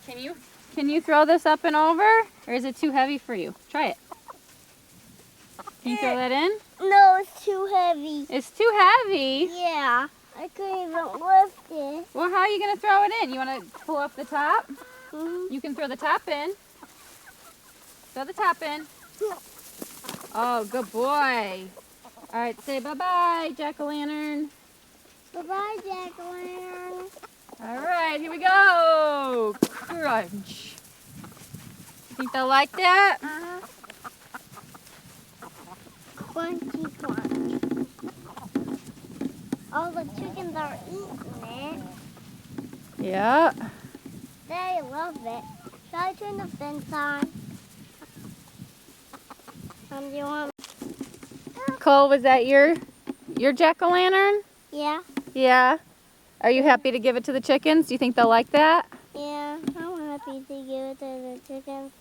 Can you throw this up and over? Or is it too heavy for you? Try it. Can you throw that in? No, it's too heavy. It's too heavy? Yeah, I couldn't even lift it. Well, how are you going to throw it in? You want to pull up the top? Mm-hmm. You can throw the top in. Throw the top in. Oh, good boy. All right, say bye-bye, jack-o'-lantern. Bye-bye, jack-o'-lantern. All right, here we go. Crunch. You think they'll like that? Uh-huh. Crunchy crunch. All the chickens are eating it. Yeah. They love it. Should I turn the fence on? Do you want? Cole, was that your jack-o'-lantern? Yeah. Yeah. Are you happy to give it to the chickens? Do you think they'll like that? Yeah, I'm happy to give it to the chickens.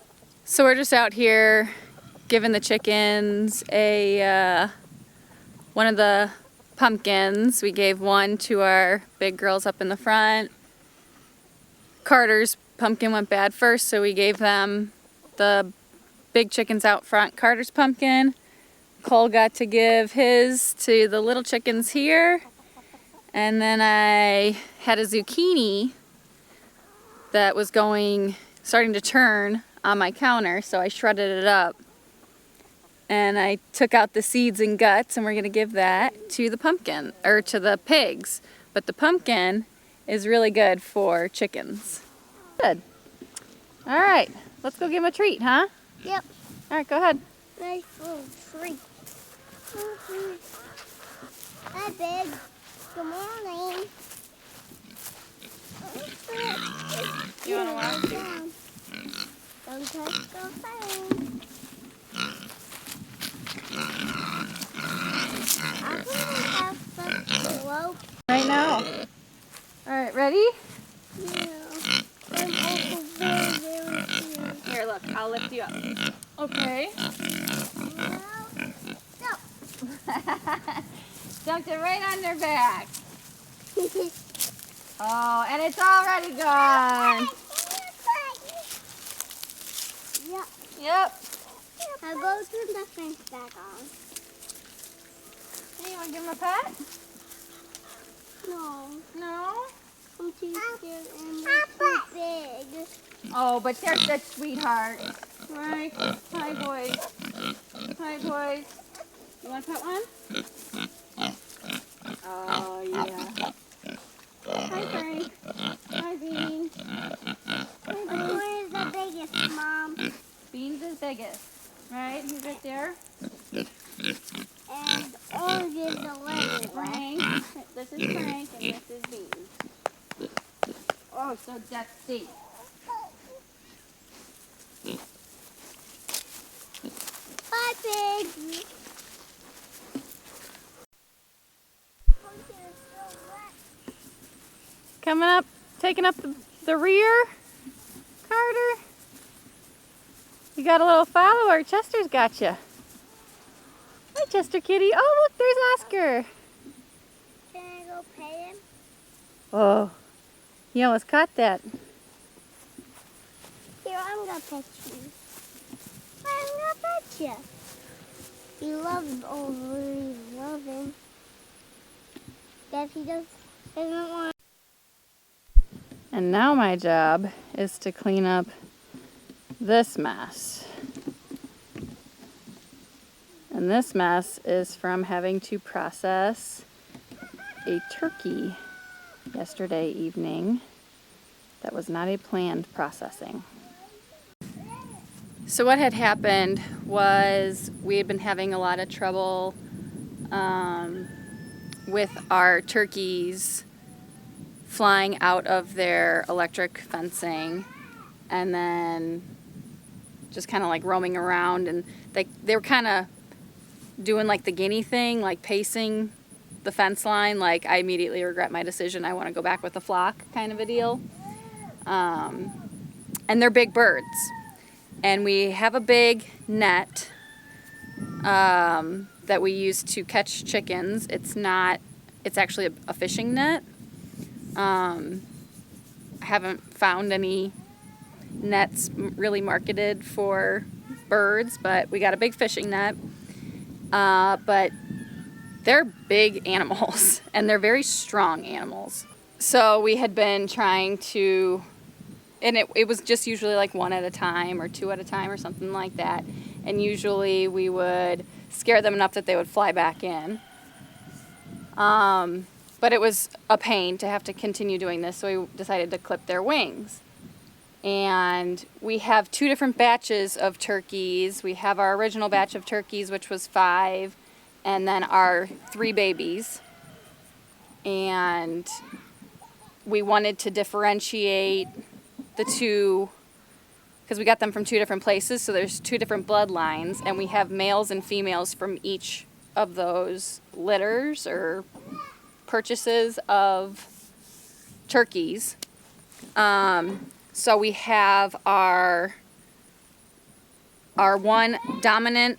So we're just out here giving the chickens one of the pumpkins. We gave one to our big girls up in the front. Carter's pumpkin went bad first, so we gave them the big chickens out front Carter's pumpkin. Cole got to give his to the little chickens here. And then I had a zucchini that was starting to turn on my counter, so I shredded it up. And I took out the seeds and guts, and we're gonna give that to the pumpkin, or to the pigs. But the pumpkin is really good for chickens. Good. All right, let's go give them a treat, huh? Yep. All right, go ahead. Nice little treat. Hi, Big. Good morning. You wanna watch? Don't touch the phone. I'm gonna have some rope. Right now. All right, ready? Yeah. I'm also very, very cute. Here, look, I'll lift you up. Okay. No. Dunked it right on their back. Oh, and it's already gone. Yep. Yep. I'll go turn the fence back on. Hey, you want to give him a pet? No. No? I'm too scared and they're too big. Oh, but they're such sweethearts. Right? Hi, boys. Hi, boys. You want to pet one? Oh, yeah. Hi, Frank. Hi, Bean. Which one is the biggest, Mom? Bean's is biggest. Right? He's right there. And orange is the little one. Frank. This is Frank and this is Bean. Oh, so dusty. Bye, Pig. Coming up, taking up the rear, Carter. You got a little follower. Chester's got you. Hi, Chester kitty. Oh, look, there's Oscar. Can I go pet him? Oh, he almost caught that. Here, I'm gonna pet you. I'm gonna pet you. He loves overly loving. Yes, he doesn't want. And now my job is to clean up this mess. And this mess is from having to process a turkey yesterday evening. That was not a planned processing. So what had happened was we had been having a lot of trouble with our turkeys flying out of their electric fencing and then just kind of like roaming around, and they were kind of doing like the guinea thing, like pacing the fence line, like I immediately regret my decision, I want to go back with the flock kind of a deal. And they're big birds, and we have a big net that we use to catch chickens. It's actually a fishing net. I haven't found any nets really marketed for birds, but we got a big fishing net. But they're big animals, and they're very strong animals. So we had been trying to, and it was just usually like one at a time or two at a time or something like that. And usually we would scare them enough that they would fly back in. But it was a pain to have to continue doing this, so we decided to clip their wings. And we have 2 different batches of turkeys. We have our original batch of turkeys, which was 5, and then our 3 babies. And we wanted to differentiate the 2 because we got them from 2 different places, so there's 2 different bloodlines, and we have males and females from each of those litters or purchases of turkeys. So we have our one dominant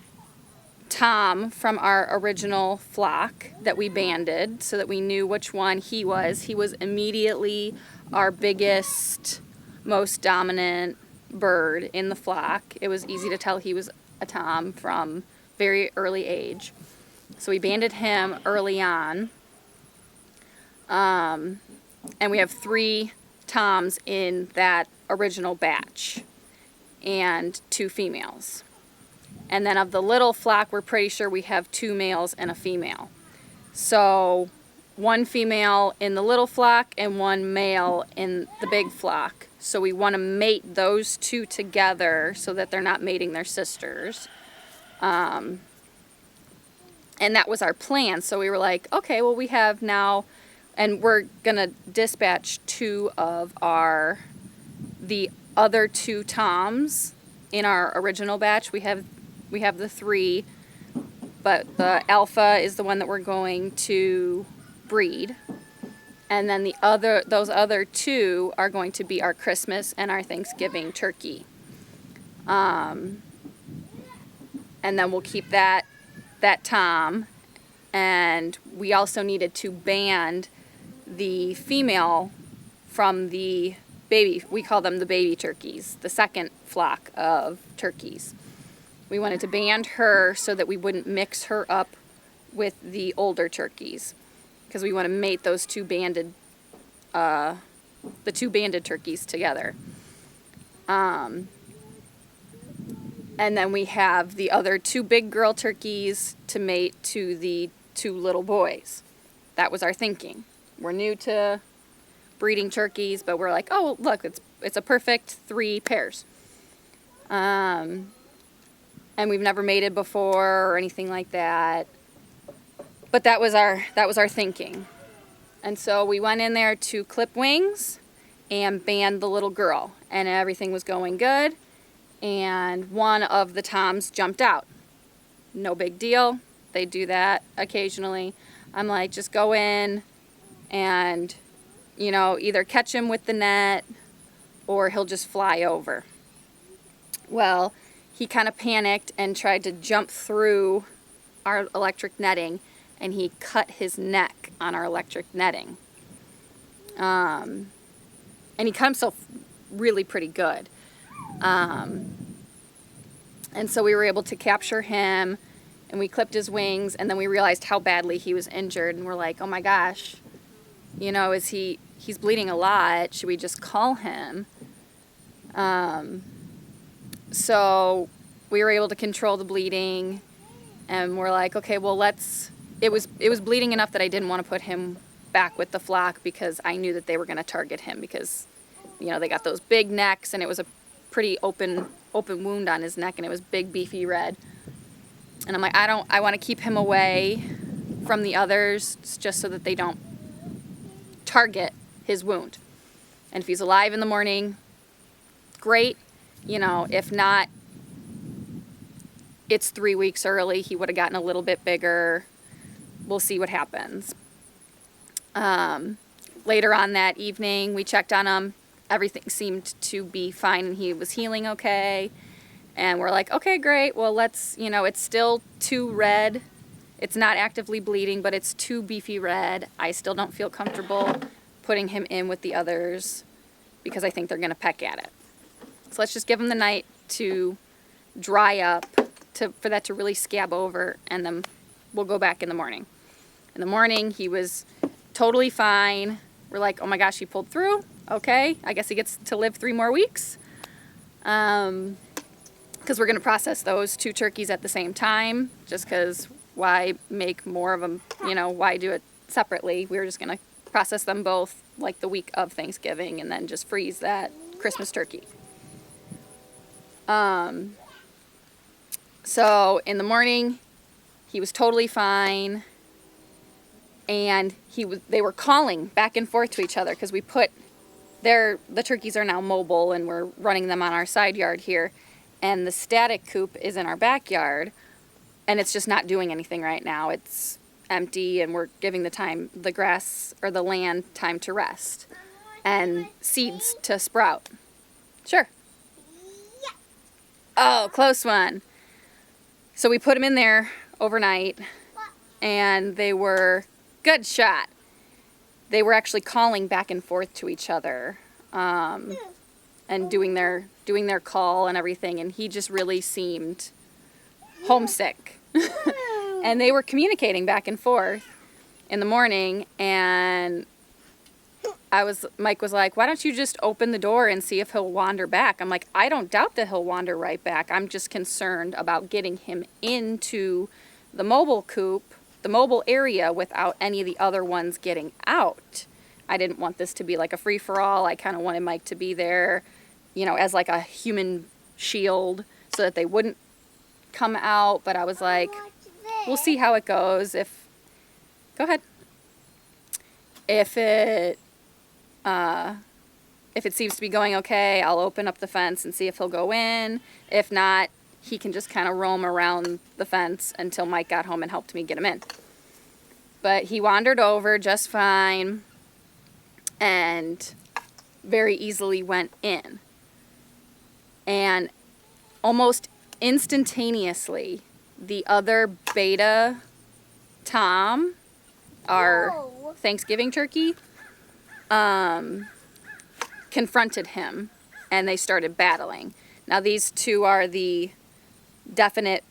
Tom from our original flock that we banded so that we knew which one he was. He was immediately our biggest, most dominant bird in the flock. It was easy to tell he was a Tom from very early age. So we banded him early on. And we have 3 Toms in that original batch and 2 females. And then of the little flock, we're pretty sure we have 2 males and a female. So 1 female in the little flock and 1 male in the big flock. So we want to mate those 2 together so that they're not mating their sisters. And that was our plan. So we were like, okay, well, we have now, and we're going to dispatch 2 of the other 2 Toms in our original batch. We have the 3, but the alpha is the one that we're going to breed. And then those other 2 are going to be our Christmas and our Thanksgiving turkey. And then we'll keep that Tom. And we also needed to band the female from the baby. We call them the baby turkeys, the second flock of turkeys. We wanted to band her so that we wouldn't mix her up with the older turkeys, because we want to mate those 2 banded, the 2 banded turkeys together. And then we have the other 2 big girl turkeys to mate to the 2 little boys. That was our thinking. We're new to breeding turkeys, but we're like, oh, look, it's a perfect 3 pairs. And we've never mated before or anything like that. But that was our thinking. And so we went in there to clip wings and band the little girl, and everything was going good. And one of the Toms jumped out. No big deal. They do that occasionally. I'm like, just go in and, either catch him with the net or he'll just fly over. Well, he kind of panicked and tried to jump through our electric netting, and he cut his neck on our electric netting. And he cut himself really pretty good. And so we were able to capture him, and we clipped his wings, and then we realized how badly he was injured, and we're like, oh my gosh, he's bleeding a lot. Should we just call him? So we were able to control the bleeding, and we're like, okay, well, it was bleeding enough that I didn't want to put him back with the flock, because I knew that they were going to target him, because, they got those big necks, and it was a pretty open wound on his neck, and it was big, beefy red. And I'm like, I want to keep him away from the others, just so that they don't target his wound. And if he's alive in the morning, great. If not, it's 3 weeks early. He would have gotten a little bit bigger. We'll see what happens. Later on that evening, we checked on him. Everything seemed to be fine, and he was healing okay. And we're like, okay, great. Well, it's still too red. It's not actively bleeding, but it's too beefy red. I still don't feel comfortable putting him in with the others, because I think they're going to peck at it. So let's just give him the night to dry up, for that to really scab over, and then we'll go back in the morning. In the morning, he was totally fine. We're like, oh my gosh, he pulled through. Okay, I guess he gets to live 3 more weeks. Because we're going to process those 2 turkeys at the same time, just because why make more of them, why do it separately? We were just going to process them both like the week of Thanksgiving and then just freeze that Christmas turkey. So in the morning, he was totally fine, and they were calling back and forth to each other because we put the turkeys are now mobile and we're running them on our side yard here, and the static coop is in our backyard, and it's just not doing anything right now. It's empty, and we're giving the grass or the land time to rest and seeds to sprout. Sure. Yeah. Oh, close one. So we put them in there overnight, and they were good shot. They were actually calling back and forth to each other, and doing their call and everything, and he just really seemed homesick. And they were communicating back and forth in the morning, and Mike was like, why don't you just open the door and see if he'll wander back? I'm like, I don't doubt that he'll wander right back. I'm just concerned about getting him into the mobile coop, the mobile area, without any of the other ones getting out. I didn't want this to be like a free-for-all. I kind of wanted Mike to be there, as like a human shield so that they wouldn't come out. But I was like, we'll see how it goes. Go ahead. If it seems to be going okay, I'll open up the fence and see if he'll go in. If not, he can just kind of roam around the fence until Mike got home and helped me get him in. But he wandered over just fine and very easily went in. And almost instantaneously, the other beta Tom, our Thanksgiving turkey, confronted him, and they started battling. Now these 2 are the definite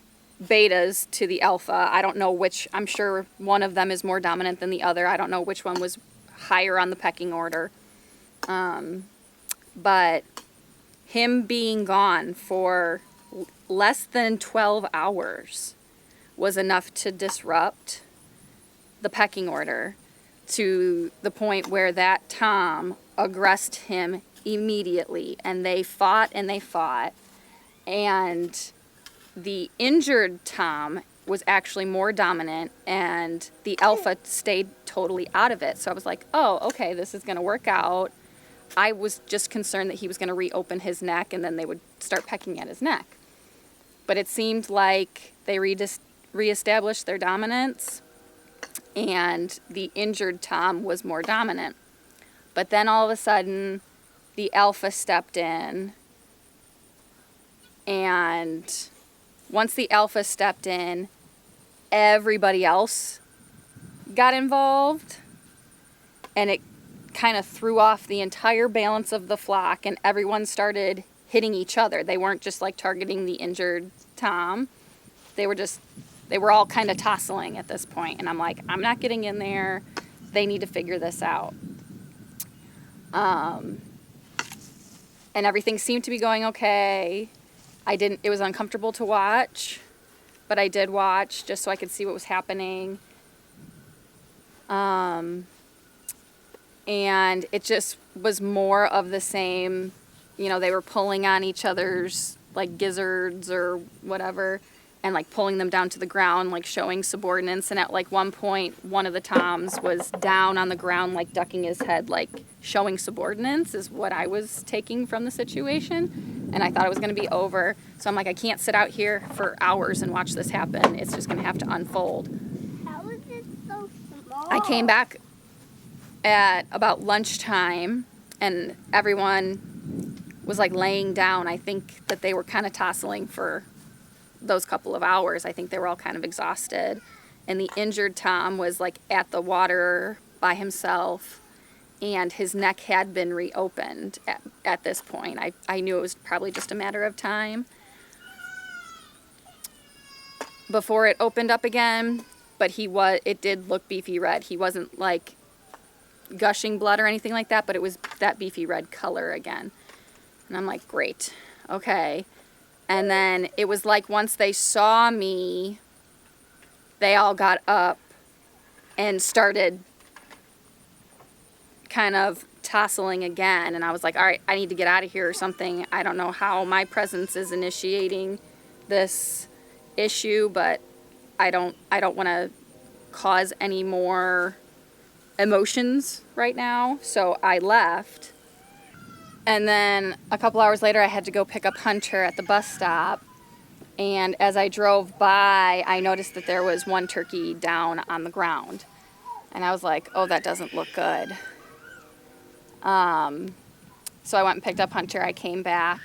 betas to the alpha. I don't know which. I'm sure one of them is more dominant than the other. I don't know which one was higher on the pecking order. But him being gone for less than 12 hours was enough to disrupt the pecking order, to the point where that Tom aggressed him immediately, and they fought and they fought, and the injured Tom was actually more dominant, and the alpha stayed totally out of it. So I was like, oh, okay, this is going to work out. I was just concerned that he was going to reopen his neck and then they would start pecking at his neck. But it seemed like they reestablished their dominance, and the injured Tom was more dominant. But then all of a sudden, the alpha stepped in, and once the alpha stepped in, everybody else got involved, and it kind of threw off the entire balance of the flock, and everyone started hitting each other. They weren't just like targeting the injured Tom. They were all kind of tussling at this point, and I'm like, I'm not getting in there. They need to figure this out. And everything seemed to be going okay. It was uncomfortable to watch, but I did watch just so I could see what was happening. And it just was more of the same. They were pulling on each other's like gizzards or whatever, and like pulling them down to the ground, like showing subordinates. And at like one point, one of the Toms was down on the ground, like ducking his head, like showing subordinates, is what I was taking from the situation. And I thought it was going to be over. So I'm like, I can't sit out here for hours and watch this happen. It's just going to have to unfold. How is it so small? I came back at about lunchtime, and everyone was like laying down. I think that they were kind of tussling for those couple of hours. I think they were all kind of exhausted, and the injured Tom was like at the water by himself, and his neck had been reopened at this point. I knew it was probably just a matter of time before it opened up again, but it did look beefy red. He wasn't like gushing blood or anything like that, but it was that beefy red color again. And I'm like, great, okay. And then it was like once they saw me, they all got up and started kind of tossling again. And I was like, all right, I need to get out of here or something. I don't know how my presence is initiating this issue, but I don't want to cause any more emotions right now. So I left. And then a couple hours later, I had to go pick up Hunter at the bus stop. And as I drove by, I noticed that there was one turkey down on the ground. And I was like, oh, that doesn't look good. So I went and picked up Hunter. I came back,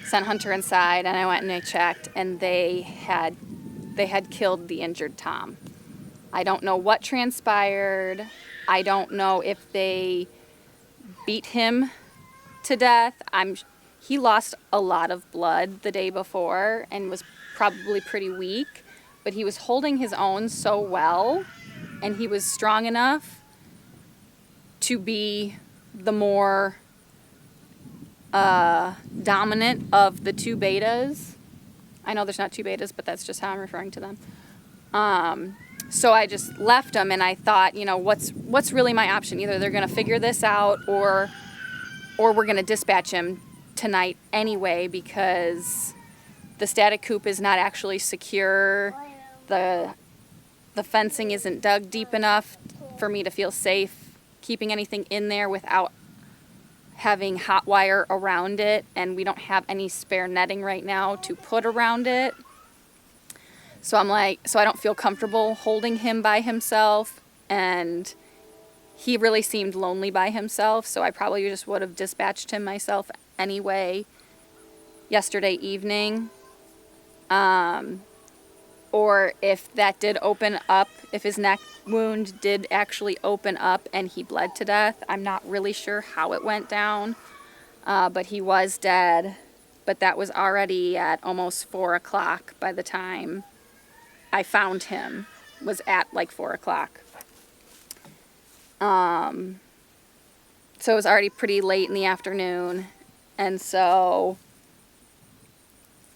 sent Hunter inside, and I went and I checked, and they had killed the injured Tom. I don't know what transpired. I don't know if they beat him to death. He lost a lot of blood the day before and was probably pretty weak, but he was holding his own so well, and he was strong enough to be the more dominant of the two betas. I know there's not two betas, but that's just how I'm referring to them. So I just left him, and I thought, what's really my option? Either they're going to figure this out, or we're going to dispatch him tonight anyway, because the static coop is not actually secure. The fencing isn't dug deep enough for me to feel safe keeping anything in there without having hot wire around it, and we don't have any spare netting right now to put around it. So I don't feel comfortable holding him by himself, and he really seemed lonely by himself, so I probably just would have dispatched him myself anyway yesterday evening. Or if that did open up, if his neck wound did actually open up and he bled to death, I'm not really sure how it went down, but he was dead. But that was already at almost 4 o'clock by the time I found him, was at like 4 o'clock. So it was already pretty late in the afternoon, and so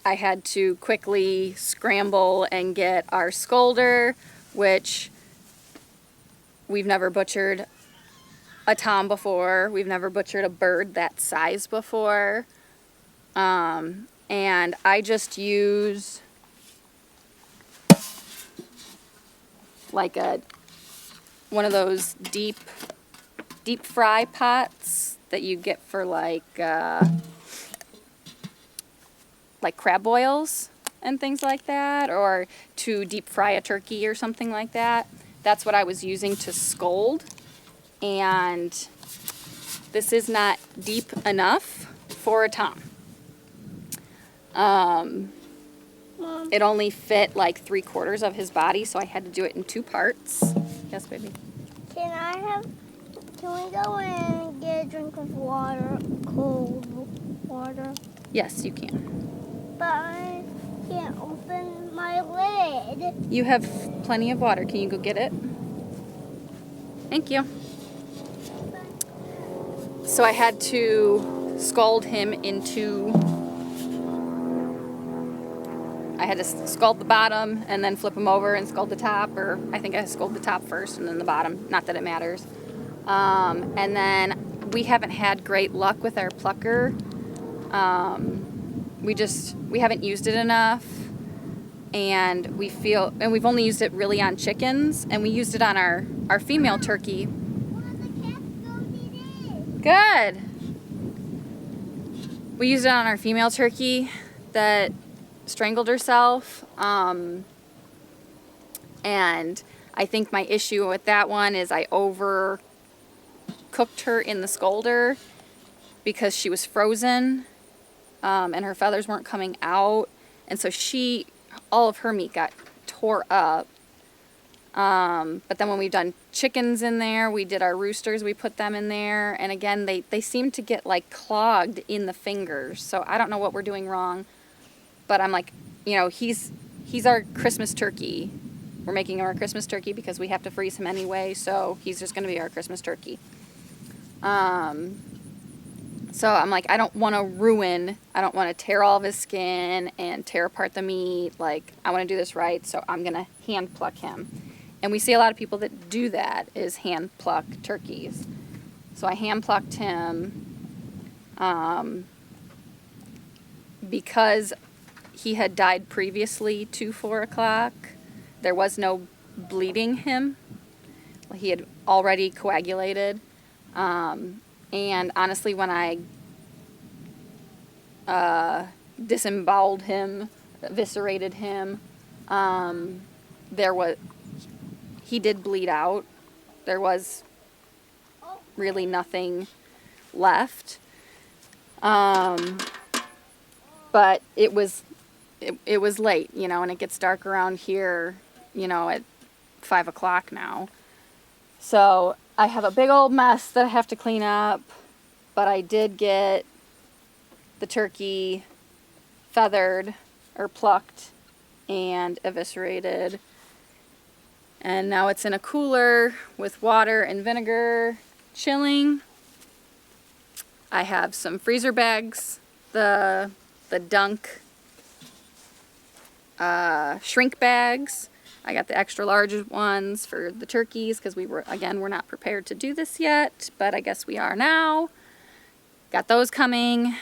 I had to quickly scramble and get our scolder, which we've never butchered a tom before. We've never butchered a bird that size before. And I just use like one of those deep fry pots that you get for like crab boils and things like that, or to deep fry a turkey or something like that. That's what I was using to scold, and this is not deep enough for a tom. It only fit like 3/4 of his body, so I had to do it in 2 parts. Yes, baby? Can we go and get a drink of water, cold water? Yes, you can. But I can't open my lid. You have plenty of water. Can you go get it? Thank you. So I had to scald him I had to scald the bottom and then flip him over and scald the top, or I think I scalded the top first and then the bottom. Not that it matters. And then we haven't had great luck with our plucker. We haven't used it enough, and we've only used it really on chickens, and we used it on our female turkey. Good. We used it on our female turkey that strangled herself, and I think my issue with that one is I overcooked her in the scalder because she was frozen, and her feathers weren't coming out, and so all of her meat got tore up. But then when we've done chickens in there, we did our roosters, we put them in there. And again, they seem to get like clogged in the fingers. So I don't know what we're doing wrong. But I'm like, you know, he's our Christmas turkey. We're making him our Christmas turkey because we have to freeze him anyway. So he's just going to be our Christmas turkey. So I'm like, I don't want to tear all of his skin and tear apart the meat. Like, I want to do this right, so I'm going to hand pluck him. And we see a lot of people that do that, is hand pluck turkeys. So I hand plucked him because he had died previously to 4 o'clock. There was no bleeding him. He had already coagulated. And honestly, when I disemboweled him, eviscerated him, he did bleed out. There was really nothing left. But it was late, you know, and it gets dark around here, you know, at 5 o'clock now. So I have a big old mess that I have to clean up, but I did get the turkey feathered or plucked and eviscerated. And now it's in a cooler with water and vinegar, chilling. I have some freezer bags, the Dunk shrink bags. I got the extra large ones for the turkeys because we're not prepared to do this yet, but I guess we are now. Got those coming.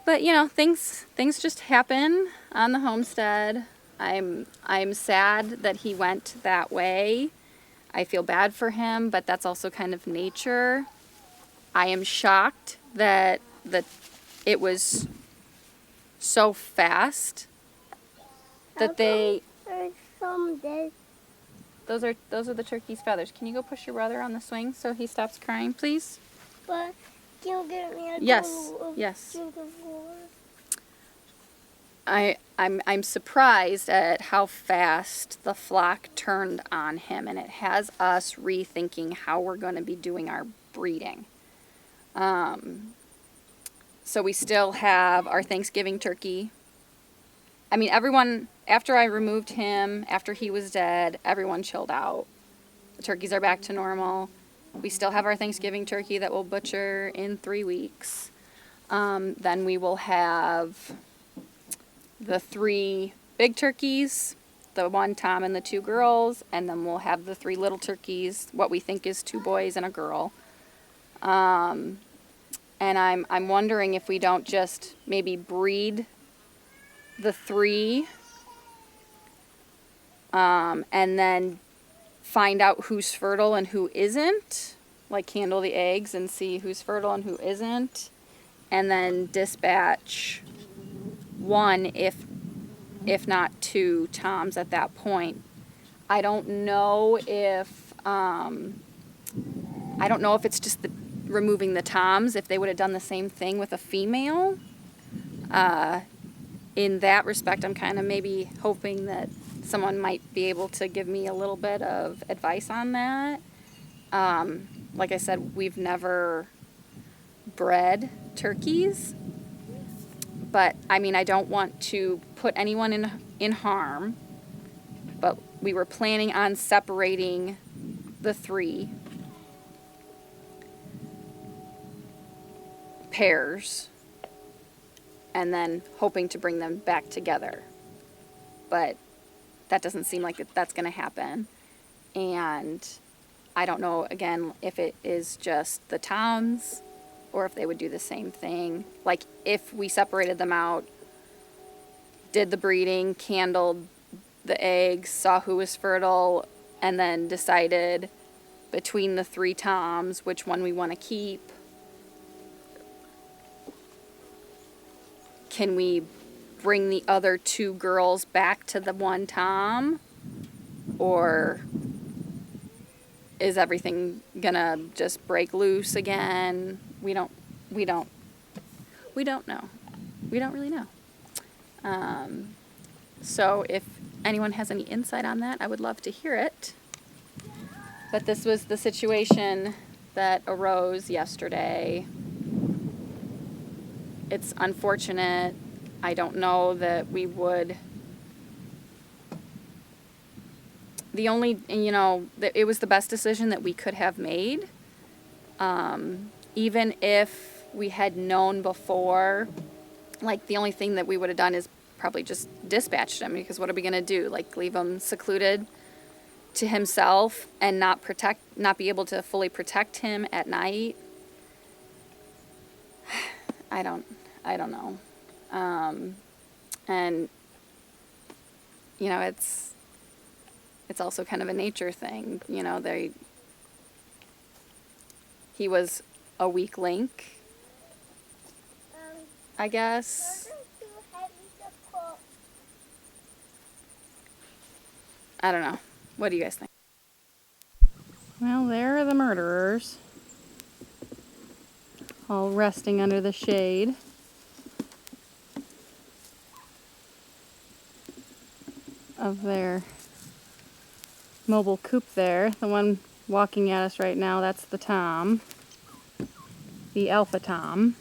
But you know, things just happen on the homestead. I'm sad that he went that way. I feel bad for him, but that's also kind of nature. I am shocked that it was so fast that they. There's some dead. Those are the turkey's feathers. Can you go push your brother on the swing so he stops crying, please? But can you get me a Yes. bowl of Yes. drink of water? I'm surprised at how fast the flock turned on him, and it has us rethinking how we're going to be doing our breeding. So we still have our Thanksgiving turkey. I mean, everyone, after I removed him, after he was dead, everyone chilled out. The turkeys are back to normal. We still have our Thanksgiving turkey that we'll butcher in 3 weeks. Then we will have the 3 big turkeys, the 1 Tom and the 2 girls, and then we'll have the 3 little turkeys, what we think is 2 boys and a girl. And I'm wondering if we don't just maybe breed the 3 and then find out who's fertile and who isn't, like handle the eggs and see who's fertile and who isn't, and then dispatch 1 if not 2 Toms at that point. I don't know if it's just removing the Toms, if they would have done the same thing with a female. In that respect, I'm kind of maybe hoping that someone might be able to give me a little bit of advice on that. Like I said, we've never bred turkeys, but I mean, I don't want to put anyone in harm, but we were planning on separating the 3 pairs and then hoping to bring them back together. But that doesn't seem like that's going to happen. And I don't know, again, if it is just the Toms or if they would do the same thing. Like if we separated them out, did the breeding, candled the eggs, saw who was fertile, and then decided between the 3 Toms which one we want to keep. Can we bring the other 2 girls back to the 1 Tom? Or is everything gonna just break loose again? We don't know. We don't really know. So if anyone has any insight on that, I would love to hear it. But this was the situation that arose yesterday. It's unfortunate. I don't know that we would. The only, it was the best decision that we could have made. Even if we had known before, like the only thing that we would have done is probably just dispatched him, because what are we going to do? Like leave him secluded to himself and not be able to fully protect him at night? I don't know. And it's also kind of a nature thing. He was a weak link, I guess. I don't know. What do you guys think? Well, there are the murderers, all resting under the shade of their mobile coop there. The one walking at us right now, that's the Tom, the Alpha Tom.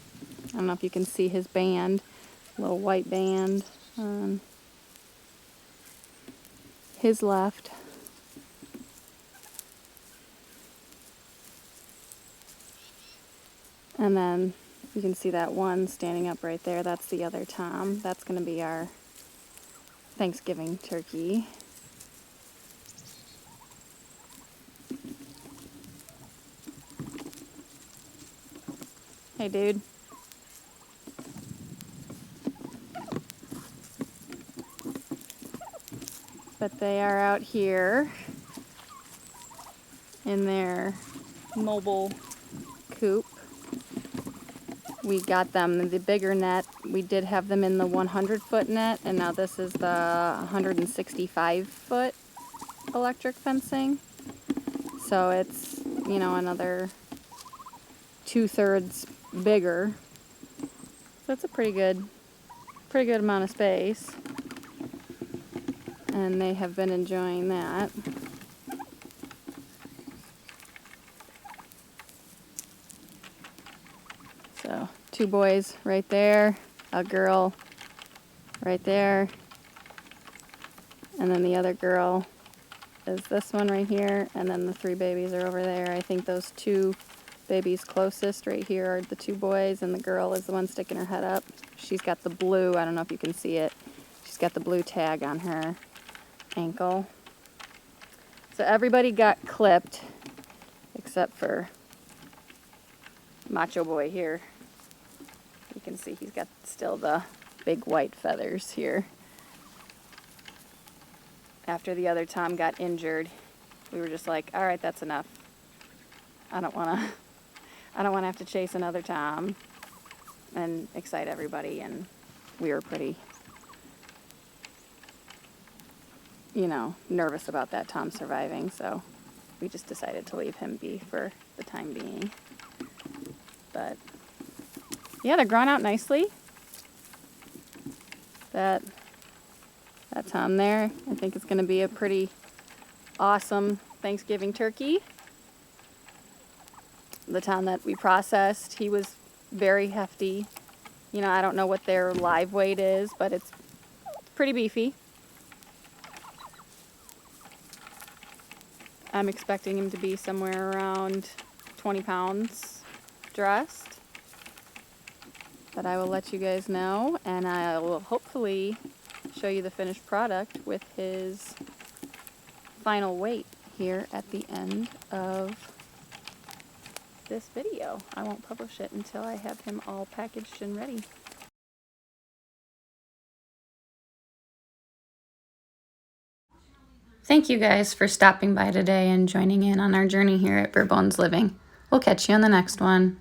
I don't know if you can see his band, little white band on his left. And then you can see that one standing up right there. That's the other Tom. That's going to be our Thanksgiving turkey. Hey, dude. But they are out here in their mobile coop. We got them the bigger net. We did have them in the 100-foot net, and now this is the 165-foot electric fencing. So it's, another 2/3 bigger. So it's a pretty good amount of space. And they have been enjoying that. So 2 boys right there, a girl right there, and then the other girl is this one right here, and then the 3 babies are over there. I think those 2 babies closest right here are the 2 boys, and the girl is the one sticking her head up. She's got the blue, I don't know if you can see it, she's got the blue tag on her ankle. So everybody got clipped except for Macho Boy here. You can see he's got still the big white feathers here. After the other Tom got injured, we were just like, all right, that's enough. I don't want to have to chase another Tom and excite everybody. And we were pretty, nervous about that Tom surviving. So we just decided to leave him be for the time being. But yeah, they're growing out nicely. That Tom there, I think it's going to be a pretty awesome Thanksgiving turkey. The Tom that we processed, he was very hefty. I don't know what their live weight is, but it's pretty beefy. I'm expecting him to be somewhere around 20 pounds dressed. But I will let you guys know, and I will hopefully show you the finished product with his final weight here at the end of this video. I won't publish it until I have him all packaged and ready. Thank you guys for stopping by today and joining in on our journey here at Bare Bones Living. We'll catch you on the next one.